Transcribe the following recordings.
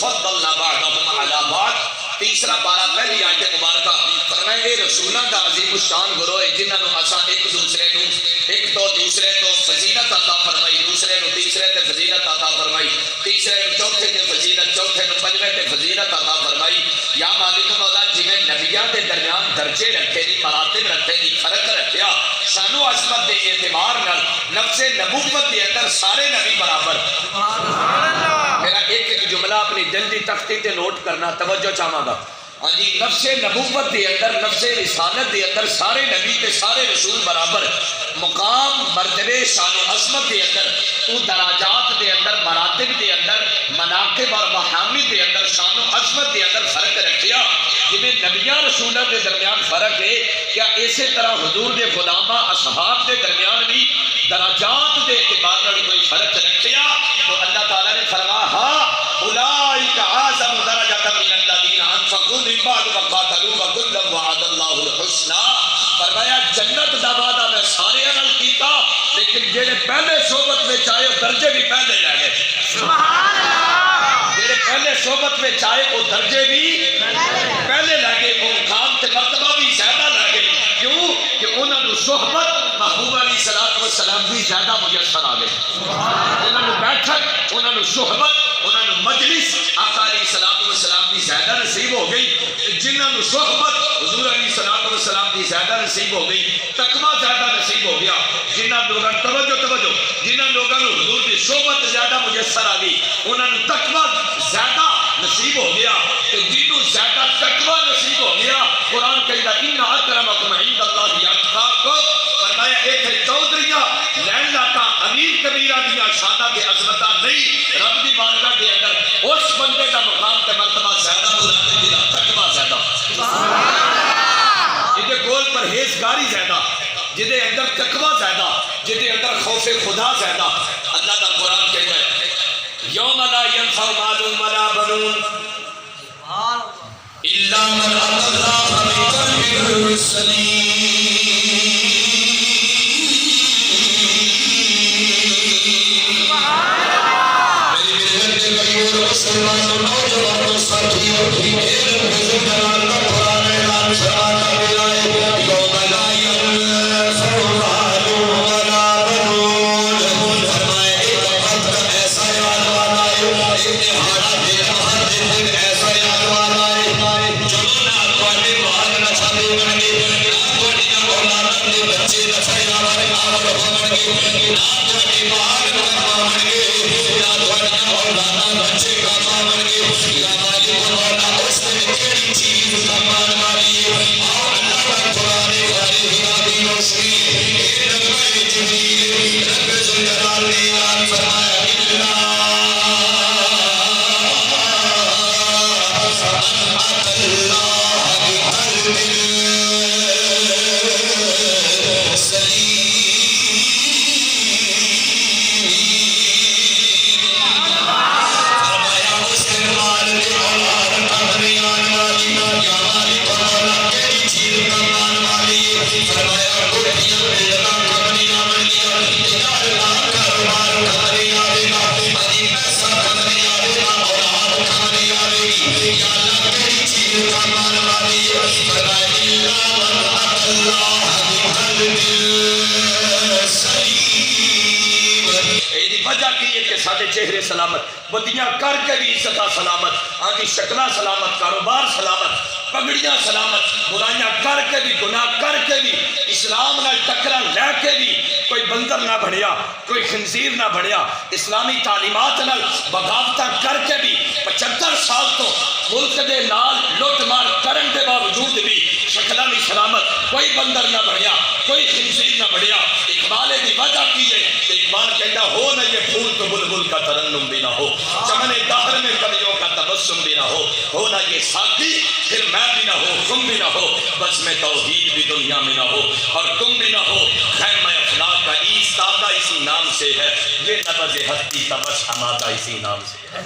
فضلنا بعضهم علی بعض. تیسرا پارا پہلی آیت مبارکہ فرمائے اے رسولاں دا عظیم الشان گروہ جنہاں نو اساں ایک دوسرے نو ایک تو دوسرے تو فضیلت عطا فرمائی, دوسرے نو تیسرے تے فضیلت عطا فرمائی, تیسرے نو چوتھے تے فضیلت, چوتھے نو پنجویں تے فضیلت عطا فرمائی. یا مالک مولا جویں نبیاں دے درمیان درجے رکھے دی, مراتب رکھے دی, فرق رکھیا شان و عظمت دے اعتبار نال نفس نبوت دے اندر سارے نبی برابر. سبحان اللہ. میرا ایک جملہ اپنی دل دی تختی تے نوٹ کرنا, توجہ چاہواں گا. ہاں جی, نفس نبوت دے اندر, نفس رسالت دے اندر سارے نبی تے سارے رسول برابر. مقام مرتبے شان و عظمت دے اندر, تو دراجات دے اندر, مراتب دے اندر, مناقب اور محامد دے اندر, شان و عظمت دے اندر فرق رکھیا. جنہیں نبیاں رسولوں کے درمیان فرق ہے, کیا اسی طرح حضور دے غلامہ اصحاب دے درمیان بھی دراجات دے اعتبار میں کوئی فرق رکھیا؟ تو اللہ تعالیٰ نے فرمایا ہاں اولئک اعظم درجۃ من الذین انفقوا من بعد وقاتلوا وکلا وعد اللہ الحسنی. فرمایا جنت دا وعدہ میں سارے نال کیتا, لیکن جڑے پہلے صحبت میں آئے وہ درجے بھی پہلے لے گئے. سبحان اللہ. جڑے پہلے صحبت میں آئے وہ درجے بھی پہلے لے گئے, وہ مقام تے مرتبہ بھی زیادہ لے گئے. کیوں کہ انہوں نے صحبت محبوب علیہ السلام بھی زیادہ میسر آ گئی. انہوں نے بیٹھک, انہوں نے صحبت, انہوں نے مجلس آقا علیہ السلام بھی زیادہ نصیب ہو گئی. جنہوں نے صحبت حضور علیہ السلام بھی زیادہ نصیب ہو گئی, تقویٰ زیادہ نصیب ہو گیا. جنہوں لوگوں نے توجہ جنہوں لوگوں نے حضور کی صحبت زیادہ میسر آ گئی, انہوں نے تقویٰ زیادہ نصیب ہو گیا. کہ جنہوں زیادہ تقویٰ نصیب ہو گیا, قرآن کہتا ان اکرمکم عند اللہ اتقاکم. فرمایا ایک چودھریاں لین لاتا امیر کبیرہ دیا شانہ کے عظمتہ نہیں, رب دی بارگاہ کے اندر اس بندے کا مقام تے مرتبہ زیادہ بلانے دیا تقویٰ زیادہ, جدے گول پرہیزگاری زیادہ, جدے اندر تقویٰ زیادہ, جدے اندر خوف خدا زیادہ. اللہ دا قرآن کہتا ہے یوم لا ینفع مال ولا بنون الا من اتى الله بقلب سلیم. مسلمانوں نوجوانوں ساتھیوں علم کے جلال کا قرآن اعلان فرماتا ہے یوم لا ینفع مال ولا بنون. فرمائے ایک وقت کا ایسا یاد والا ہے, ایک دہاڑا دن ایسا یاد والا ہے جو نہ تھوڑے مال نہ چھاتے بن گے, نہ تھوڑیاں اولاداں دے بچے نہ چھڑیاں والے آمر ہون گے, نہ تھوڑے مال نہ بن گے, نہ تھوڑیاں اولاداں بچے کام بن گے. یا مالک مولا اس نے کیڑی چیز کمان والی ہے, اور اللہ کا قرآن غالب کی روشنی رب جبریل رب ذوالجلال نے اعلان فرمایا اللہ چہرے سلامت, بدیاں کر کے بھی عزتہ سلامت, آنکھی شکلہ سلامت, کاروبار سلامت, پگڑیاں سلامت, برائیاں کر کے بھی, گناہ کر کے بھی, اسلام نہ ٹکرا لے کے بھی کوئی بندر نہ بڑھیا, کوئی خنزیر نہ بڑھیا, اسلامی تعلیمات نہ بغاوتاں کر کے بھی 75 سال تو ملک دے نال لٹ مار کرن دے باوجود بھی شکلہ بھی سلامت, کوئی بندر نہ بڑھیا, کوئی خنزیر نہ بڑھیا. اقبال دی وجہ کی ہے, اقبال کہتا ہو نہ یہ پھول تو بلبل کا ترنم بھی نہ ہو, چمن دہر میں کلیوں کا تبسم بھی نہ ہو نہ یہ ساقی پھر میں بھی نہ ہو, تم بھی نہ ہو, بس میں توحید بھی دنیا میں نہ ہو, اور تم بھی نہ ہو. خیمہ افلاک کا ایستادہ اسی نام سے ہے, یہ نبض ہستی تبس ہمادہ اسی نام سے ہے.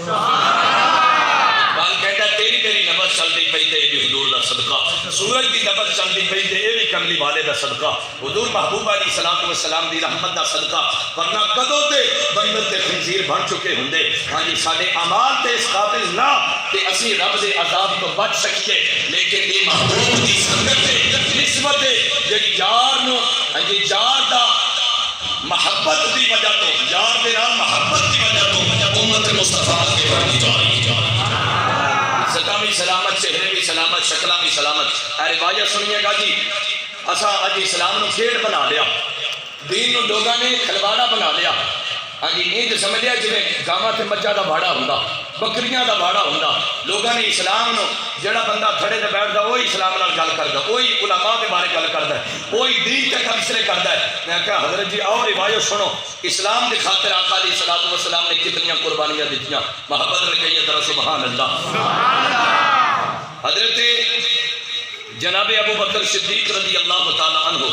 نال کہتا تیری میری نبض چلتی پئی تے یہ حضور دا صدقہ، سورج دی نبض چلتی پئی تے یہ بھی کملی والے دا صدقہ، حضور محبوب علیہ الصلوۃ والسلام دی رحمت دا صدقہ، ورنہ کدوں تے بندر تے خنزیر بن چکے ہوندے۔ ہاں جی ساڈے اعمال تے اس قابل نہ کہ اسی رب دے عذاب تو بچ سکیے، لیکن یہ محبوب دی سنگت ہے، نسبت ہے جڑی یار نو جی یار دا محبت دی وجہ تو، یار دے نال محبت دی وجہ تو امت مصطفیٰ کے بڑھتی جا رہی ہے، ذکا بھی سلامت، چہرے بھی سلامت، شکلہ بھی سلامت۔ اے روایت سنیے گا جی، اساں اج اسلام نو کھیڑ بنا لیا، دین نو لوگاں نے کھلواڑا بنا لیا۔ ہاں جی انج سمجھ لیا جویں گاواں تے مجھاں دا واڑا ہوندا، بکریاں دا واڑا ہوندا۔ لوگاں نے اسلام نو جڑا بندہ کھڑے تے بیٹھدا وہی اسلام نال گل کردا، وہی علماء دے بارے گل کردا ہے، وہی دین تے تبصرے کردا ہے۔ میں کہا حضرت جی آؤ روایت سنو، اسلام دے خاطر آقا علیہ الصلوۃ والسلام نے کتنی قربانیاں دتیاں، محبت نال کہیے ذرا سبحان اللہ۔ حضرت جناب ابو بکر صدیق رضی اللہ تعالی عنہ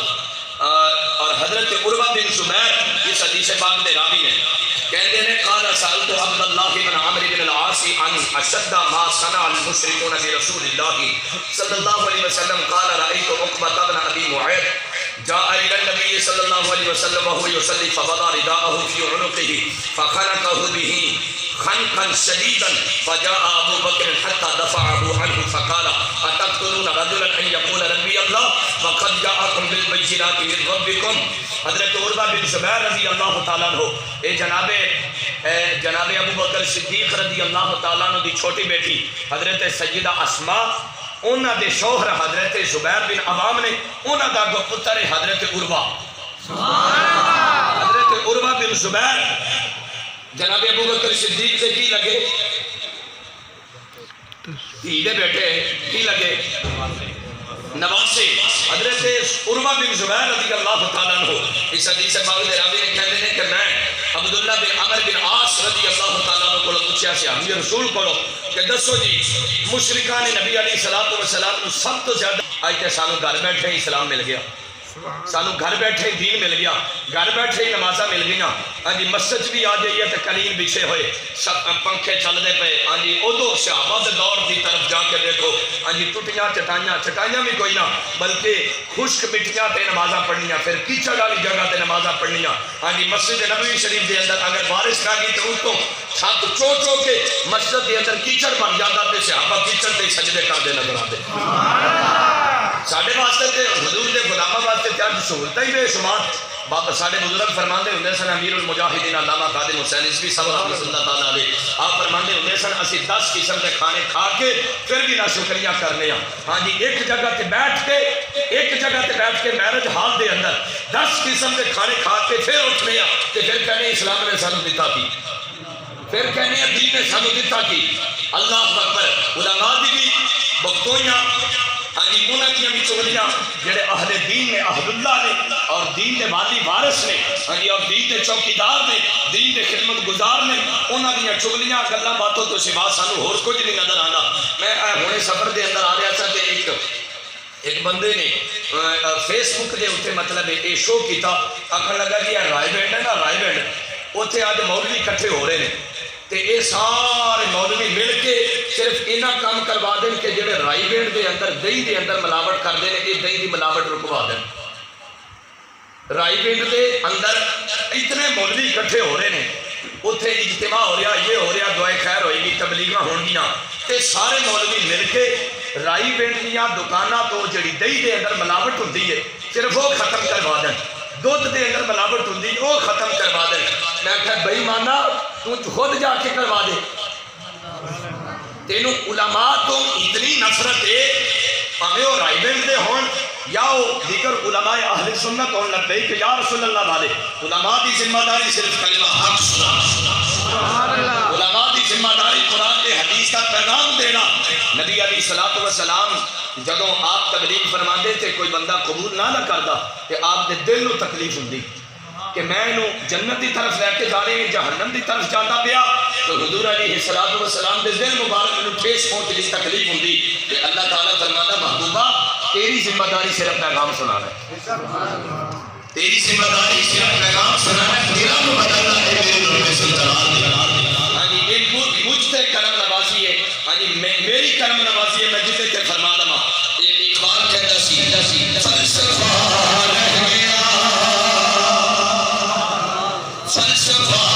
اور حضرت عروہ بن زبیر اس حدیث پاک دے راوی ہیں، کہتے ہیں قال سألت عبد اللہ بن عمرو بن العاص عن اشد ما صنع المشركون برسول الله صلی اللہ علیہ وسلم قال رأيت عقبة بن ابي معيط جاء الى النبي صلی اللہ علیہ وسلم وهو يصلي فوضع رداءه في عنقه فخنقه به خنقا شديدا فجاء ابو بكر حتى دفعه عنه فقال اتقتلون رجلا ان يقول ربي الله وقد جاءكم بالبينات من ربكم۔ حضرت عروہ بن زبیر رضی اللہ تعالیٰ عنہ اے جناب ابو بکر صدیق رضی اللہ تعالیٰ عنہ دی چھوٹی بیٹی حضرت سیدہ اسماء، انہاں دے شوہر حضرت زبیر بن عوام نے، انہاں دا پتر حضرت عروہ، حضرت عروہ بن زبیر جناب ابو بکر صدیق سے کی لگے؟ دھی دے بیٹے کی لگے؟ نواسے۔ حضرت عروہ بن زبیر رضی اللہ تعالیٰ عنہ اس حدیث پاک دے راوی نے کہتے ہیں کہ میں عبداللہ بن عمر بن عاص رضی اللہ تعالیٰ عنہ کو پوچھا سی ہم رسول کو کہ دسو جی مشرکان نبی علیہ الصلوۃ والسلام کو سب تو زیادہ آج تے سانو گھر بیٹھے اسلام مل گیا، سانو گھر بیٹھے دین مل گیا، گھر بیٹھے ہی نمازاں مل گئی، ہاں جی مسجد بھی آ جائیے تو قلیم بچھے ہوئے، سب پنکھے چلتے پے، ہاں جی ادو صحابہ دے دور دی طرف جا کے دیکھو، ہاں جی ٹوٹیاں چٹائیاں بھی کوئی نہ بلکہ خشک مٹیاں تے نمازاں پڑھنیاں، پھر کیچڑ والی جگہ تے نمازاں پڑھنیاں۔ ہاں جی مسجد نبوی شریف دے اندر اگر بارش نہ گئی تو اتوں چھت چو کے مسجد دے اندر کیچڑ بن جاتا تے صحابہ کیچڑ تے سجدے کرتے نظر آتے۔ ساڈے واسطے تے حضور دے غلاماں واسطے تے سہولتاں ہی بے شمار۔ بابا ساڈے بزرگ فرماندے ہوندے سن، امیر المجاہدین علامہ قادم حسین رضوی صاحب رحمۃ اللہ تعالیٰ علیہ، آپ فرماندے ہوندے سن اسی 10 قسم کے کھانے کھا کے پھر بھی نہ شکریہ کرنے ہاں۔ ہاں جی ایک جگہ تے بیٹھ کے میرج ہال دے اندر 10 قسم کے کھانے کھا کے پھر اٹھنے ہاں تے پھر کہنے اسلام نے سانو دتا کی، پھر کہنے دین نے سانو دتا کی۔ اللہ اکبر۔ علماء دی بھی بختویاں، ہاں جی انہاں دیاں بھی چغلیاں جڑے اہل دین نے، اہل اللہ نے اور دین دے والی وارث نے، ہاں جی اور دین دے چوکیدار نے، دین دے خدمت گزار نے، انہاں دیاں چغلیاں گلاں باتوں تو سوا سانو ہور کچھ نہیں نظر آندا۔ میں ہنے سفر دے اندر آ رہا تھا تے ایک بندے نے فیس بک دے اوتے مطلب یہ شو کیتا، آکھن لگا جی رائے بینڈ ہے نا، رائے بینڈ اوتھے اج مولوی اکٹھے ہو رہے ہیں تے اے سارے مولوی مل کے صرف اینا کام کروا دیں کہ جڑے رائی بینڈ دے اندر دہی دے اندر ملاوٹ کر دیں یہ دہی دی ملاوٹ رکوا دیں۔ رائی بینڈ دے اندر اتنے مولوی اکٹھے ہو رہے ہیں، اتنے اجتماع ہو رہا، یہ ہو رہا، دعائے خیر ہوئے گی، تبلیغاں ہون گیاں تے سارے مولوی مل کے رائی بینڈ دیاں دکاناں تو جڑی دہی دے اندر ملاوٹ ہوندی ہے صرف وہ ختم کروا دیں، دودھ دے اندر ملاوٹ ہوندی وہ ختم کروا دیں۔ میں کہا بھائی مانا تو خود جا کے کروا دے، تینوں علماء تو اتنی نفرت ہے، ہمیں وہ رائی بینڈ دے ہون یا وہ دیگر علماء اہل سنت ہون لگ گئی کہ یا رسول اللہ والے علماء دی ذمہ داری صرف کلمہ حق سنا، علماء دی ذمہ داری قرآن کے حدیث کا پیغام دینا۔ نبی علیہ الصلوۃ والسلام جدوں آپ تبلیغ فرماندے تھے کوئی بندہ قبول نہ کردا کہ آپ دے دل نو تکلیف ہوندی کہ میں انہوں جنت دی طرف لے کے جا رہے ہیں، جہنم دی طرف جانا پیا تو حضور علیہ الصلوۃ والسلام دے دل مبارک میں ٹھیس پہنچ دی، تکلیف ہوندی کہ اللہ تعالیٰ فرماتا محبوبہ تیری ذمہ داری صرف پیغام سنانا ہے، تیری ذمہ داری صرف پیغام سنانا ہے، تیرا بدلنا ہے میرے رب سلطان۔ ہاں جی ایک مجھ سے کرم نوازی ہے، ہاں جی مصطفیٰ